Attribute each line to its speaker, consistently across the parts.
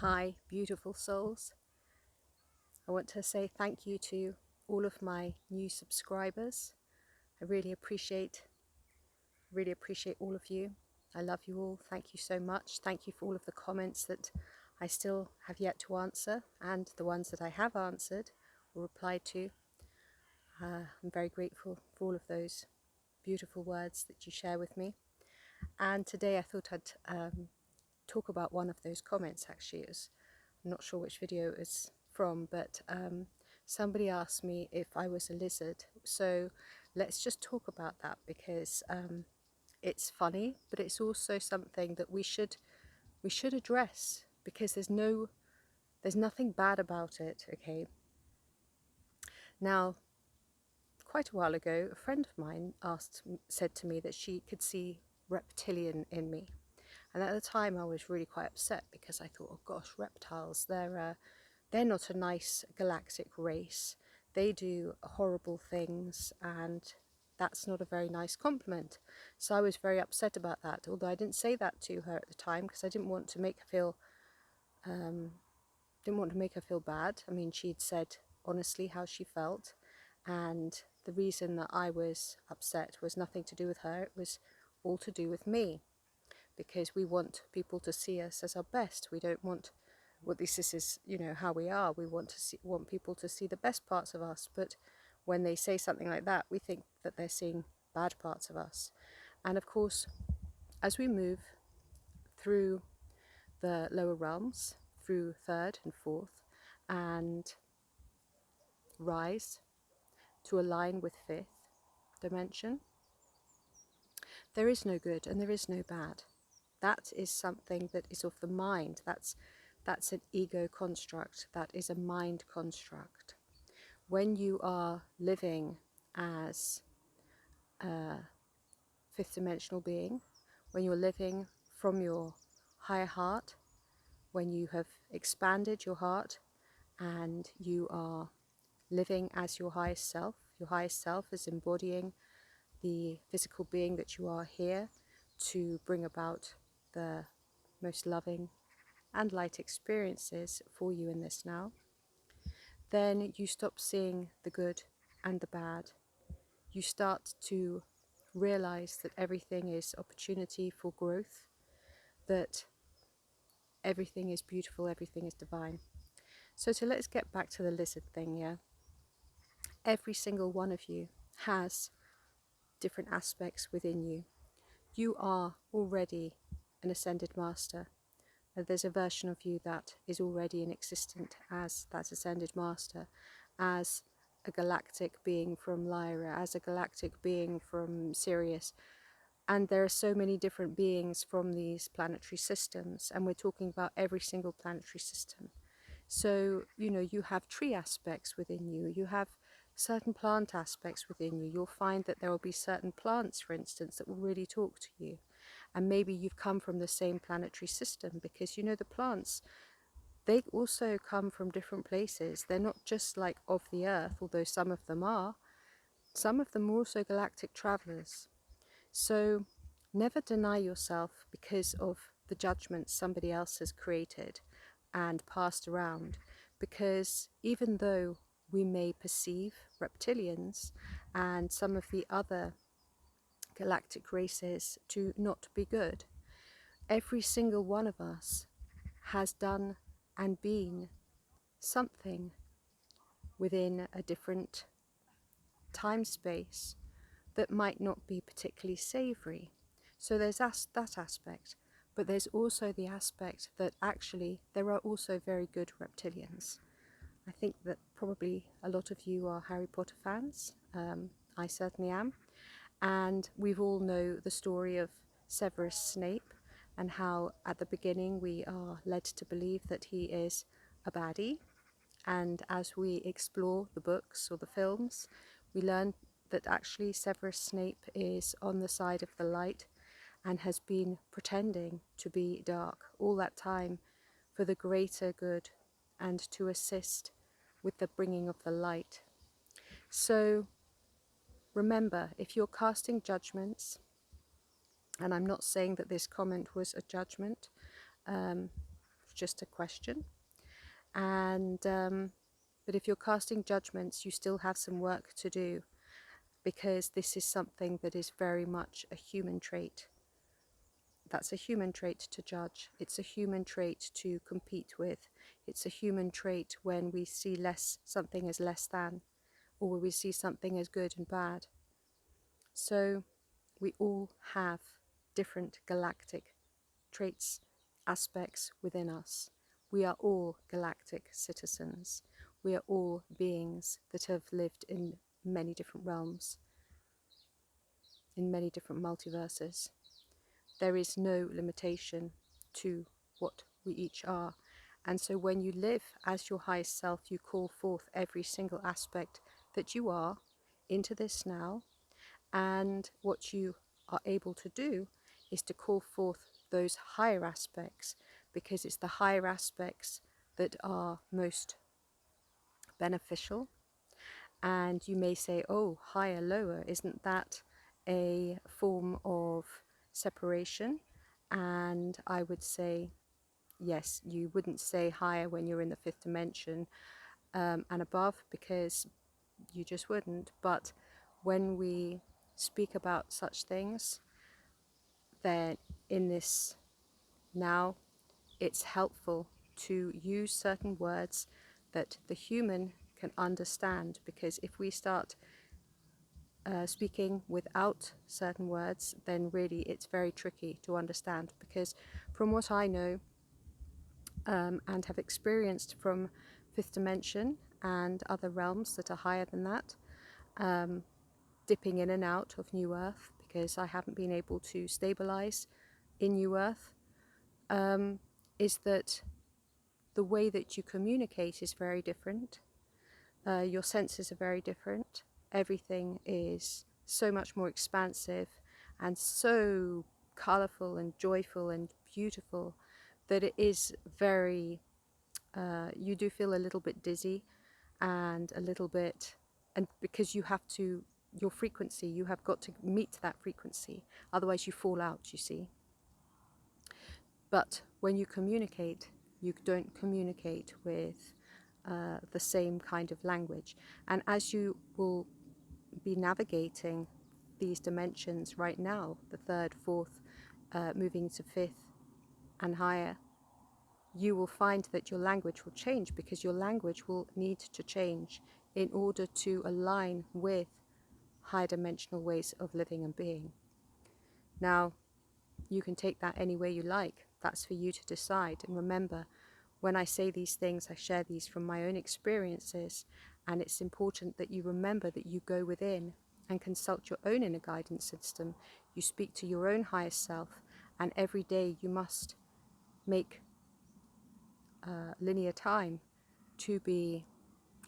Speaker 1: Hi, beautiful souls. I want to say thank you to all of my new subscribers. I really appreciate all of you. I love you all. Thank you so much. Thank you for all of the comments that I still have yet to answer, and the ones that I have answered or replied to. I'm very grateful for all of those beautiful words that you share with me. And today I thought I'd talk about one of those comments. Actually, I'm not sure which video it's from, but somebody asked me if I was a lizard. So let's just talk about that, because it's funny, but it's also something that we should address, because there's nothing bad about it. Okay. Now, quite a while ago, a friend of mine said to me that she could see reptilian in me. And at the time I was really quite upset, because I thought, oh gosh, reptiles, they're not a nice galactic race. They do horrible things, and that's not a very nice compliment. So I was very upset about that, although I didn't say that to her at the time, because I didn't want to make her feel bad. I mean, she'd said honestly how she felt, and the reason that I was upset was nothing to do with her. It was all to do with me, because we want people to see us as our best. We don't want, well, this is how we are. We want people to see the best parts of us. But when they say something like that, we think that they're seeing bad parts of us. And of course, as we move through the lower realms, through third and fourth, and rise to align with fifth dimension, there is no good and there is no bad. That is something that is of the mind. That's an ego construct. That is a mind construct. When you are living as a fifth dimensional being, when you're living from your higher heart, when you have expanded your heart and you are living as your highest self is embodying the physical being that you are here to bring about the most loving and light experiences for you in this now, then you stop seeing the good and the bad. You start to realize that everything is opportunity for growth, that everything is beautiful, everything is divine. So let's get back to the lizard thing, yeah? Every single one of you has different aspects within you. You are already an ascended master. There's a version of you that is already in existence as that ascended master, as a galactic being from Lyra, as a galactic being from Sirius. And there are so many different beings from these planetary systems, and we're talking about every single planetary system. So, you have tree aspects within you, you have certain plant aspects within you. You'll find that there will be certain plants, for instance, that will really talk to you. And maybe you've come from the same planetary system, because the plants, they also come from different places. They're not just like of the earth, although some of them are. Some of them are also galactic travelers. So never deny yourself because of the judgments somebody else has created and passed around, because even though we may perceive reptilians and some of the other galactic races to not be good, every single one of us has done and been something within a different time space that might not be particularly savoury. So there's that aspect, but there's also the aspect that actually there are also very good reptilians. I think that probably a lot of you are Harry Potter fans. I certainly am. And we've all know the story of Severus Snape, and how at the beginning we are led to believe that he is a baddie. And as we explore the books or the films, we learn that actually Severus Snape is on the side of the light and has been pretending to be dark all that time for the greater good and to assist with the bringing of the light. So remember, if you're casting judgments, and I'm not saying that this comment was a judgment, just a question. And but if you're casting judgments, you still have some work to do, because this is something that is very much a human trait. That's a human trait to judge. It's a human trait to compete with. It's a human trait when we see something as less than, or when we see something as good and bad. So we all have different galactic traits, aspects within us. We are all galactic citizens. We are all beings that have lived in many different realms, in many different multiverses. There is no limitation to what we each are. And so when you live as your highest self, you call forth every single aspect that you are into this now. And what you are able to do is to call forth those higher aspects, because it's the higher aspects that are most beneficial. And you may say, oh, higher, lower, isn't that a form of separation? And I would say, yes, you wouldn't say higher when you're in the fifth dimension and above, because you just wouldn't. But when we speak about such things, then in this now, it's helpful to use certain words that the human can understand, because if we start speaking without certain words, then really it's very tricky to understand. Because from what I know and have experienced from fifth dimension and other realms that are higher than that, dipping in and out of New Earth, because I haven't been able to stabilize in New Earth, is that the way that you communicate is very different. Your senses are very different. Everything is so much more expansive and so colourful and joyful and beautiful that it is very, you do feel a little bit dizzy and a little bit, and because you have to, your frequency, you have got to meet that frequency, otherwise you fall out, you see. But when you communicate, you don't communicate with the same kind of language. And as you will be navigating these dimensions right now, the third, fourth, moving to fifth and higher, you will find that your language will change, because your language will need to change in order to align with higher dimensional ways of living and being. Now, you can take that any way you like. That's for you to decide. And remember, when I say these things, I share these from my own experiences, and it's important that you remember that you go within and consult your own inner guidance system. You speak to your own highest self, and every day you must make linear time to be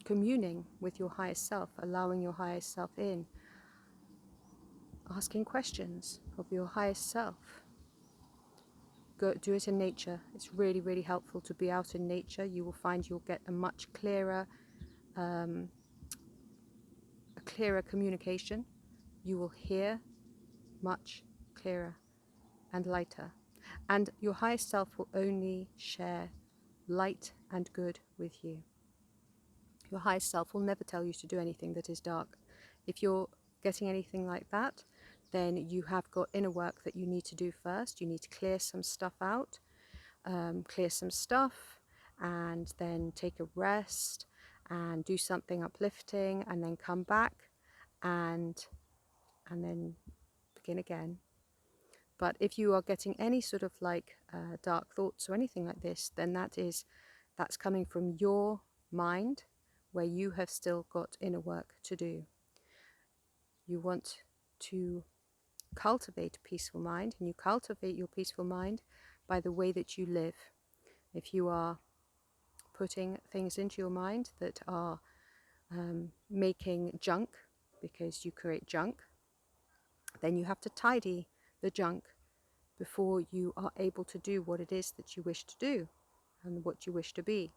Speaker 1: communing with your highest self, allowing your highest self in, asking questions of your highest self. Go do it in nature. It's really, really helpful to be out in nature. You will find you'll get a much clearer communication. You will hear much clearer and lighter, and your highest self will only share light and good with you. Your highest self will never tell you to do anything that is dark. If you're getting anything like that, then you have got inner work that you need to do first. You need to clear some stuff out, and then take a rest and do something uplifting, and then come back and then begin again. But if you are getting any sort of like dark thoughts or anything like this, then that's coming from your mind, where you have still got inner work to do. You want to cultivate a peaceful mind, and you cultivate your peaceful mind by the way that you live. If you are putting things into your mind that are making junk, because you create junk, then you have to tidy the junk before you are able to do what it is that you wish to do and what you wish to be.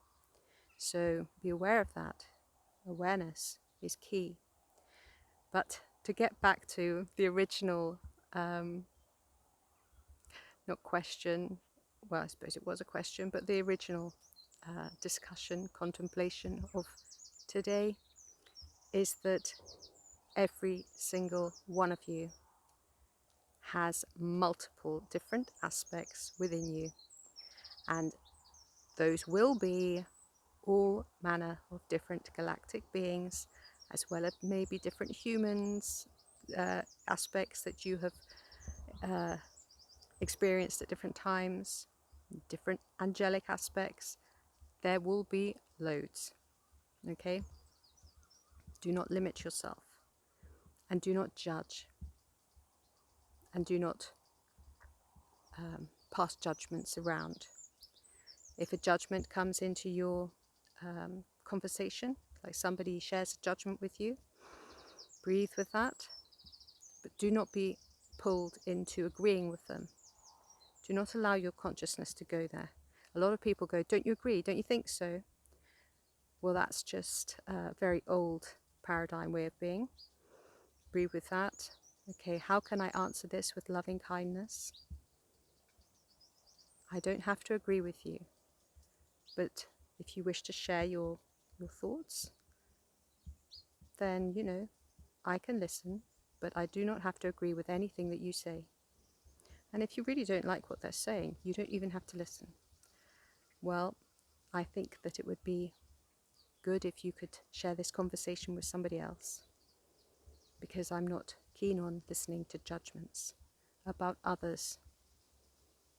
Speaker 1: So be aware of that. Awareness is key. But to get back to the original, not question well, I suppose it was a question, but the original discussion, contemplation of today is that every single one of you has multiple different aspects within you, and those will be all manner of different galactic beings, as well as maybe different humans, aspects that you have experienced at different times, different angelic aspects. There will be loads. Okay? Do not limit yourself, and do not judge, and do not pass judgments around. If a judgment comes into your conversation, like somebody shares a judgment with you, breathe with that, but do not be pulled into agreeing with them. Do not allow your consciousness to go there. A lot of people go, don't you agree? Don't you think so? Well, that's just a very old paradigm way of being. Breathe with that. Okay, how can I answer this with loving kindness? I don't have to agree with you, but if you wish to share your thoughts, then, you know, I can listen, but I do not have to agree with anything that you say. And if you really don't like what they're saying, you don't even have to listen. Well, I think that it would be good if you could share this conversation with somebody else, because I'm not keen on listening to judgments about others.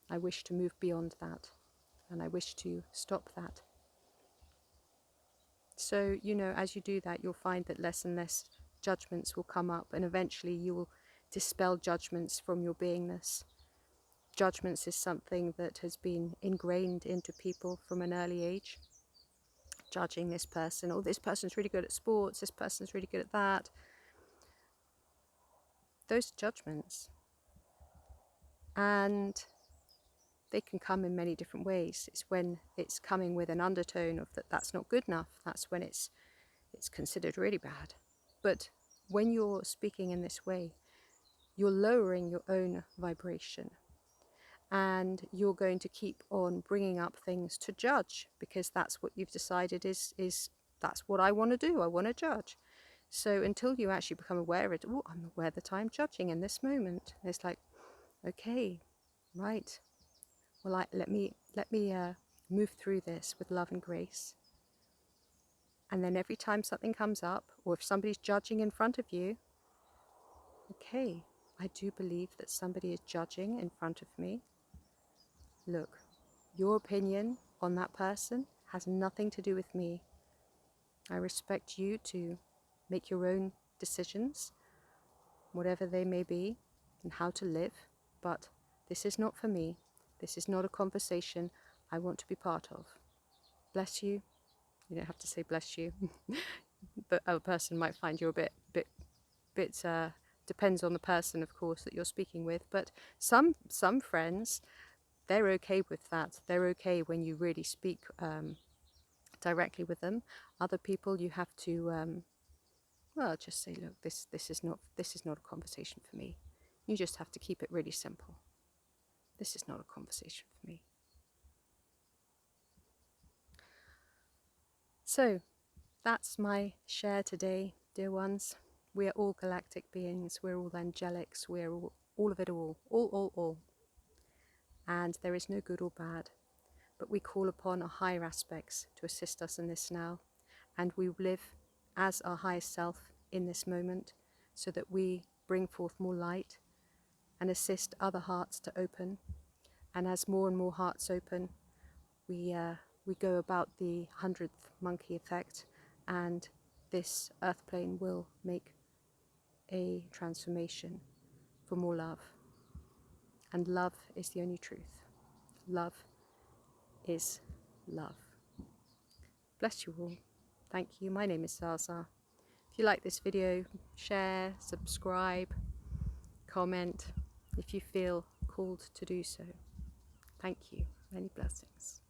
Speaker 1: I wish to move beyond that, and I wish to stop that. So, you know, as you do that, you'll find that less and less judgments will come up, and eventually you will dispel judgments from your beingness. Judgments is something that has been ingrained into people from an early age. Judging this person, oh, this person's really good at sports, this person's really good at that. Those judgments. And they can come in many different ways. It's when it's coming with an undertone of that's not good enough. That's when it's considered really bad. But when you're speaking in this way, you're lowering your own vibration, and you're going to keep on bringing up things to judge, because that's what you've decided is that's what I want to do. I want to judge. So until you actually become aware of it, oh, I'm aware that I'm judging in this moment. It's like, okay, right. Well, let me move through this with love and grace. And then every time something comes up, or if somebody's judging in front of you, okay, I do believe that somebody is judging in front of me. Look, your opinion on that person has nothing to do with me. I respect you to make your own decisions, whatever they may be, and how to live, but this is not for me. This is not a conversation I want to be part of. Bless you. You don't have to say bless you. The other person might find you a bit depends on the person, of course, that you're speaking with. But some friends, they're okay with that. They're okay when you really speak directly with them. Other people, you have to well, just say, look, this is not a conversation for me. You just have to keep it really simple. This is not a conversation for me. So that's my share today, dear ones. We are all galactic beings. We're all angelics. We're all of it all. And there is no good or bad. But we call upon our higher aspects to assist us in this now. And we live as our highest self in this moment, so that we bring forth more light and assist other hearts to open. And as more and more hearts open, we go about the 100th monkey effect, and this earth plane will make a transformation for more love. And love is the only truth. Love is love. Bless you all. Thank you. My name is ZsaZsa. If you like this video, share, subscribe, comment if you feel called to do so. Thank you. Many blessings.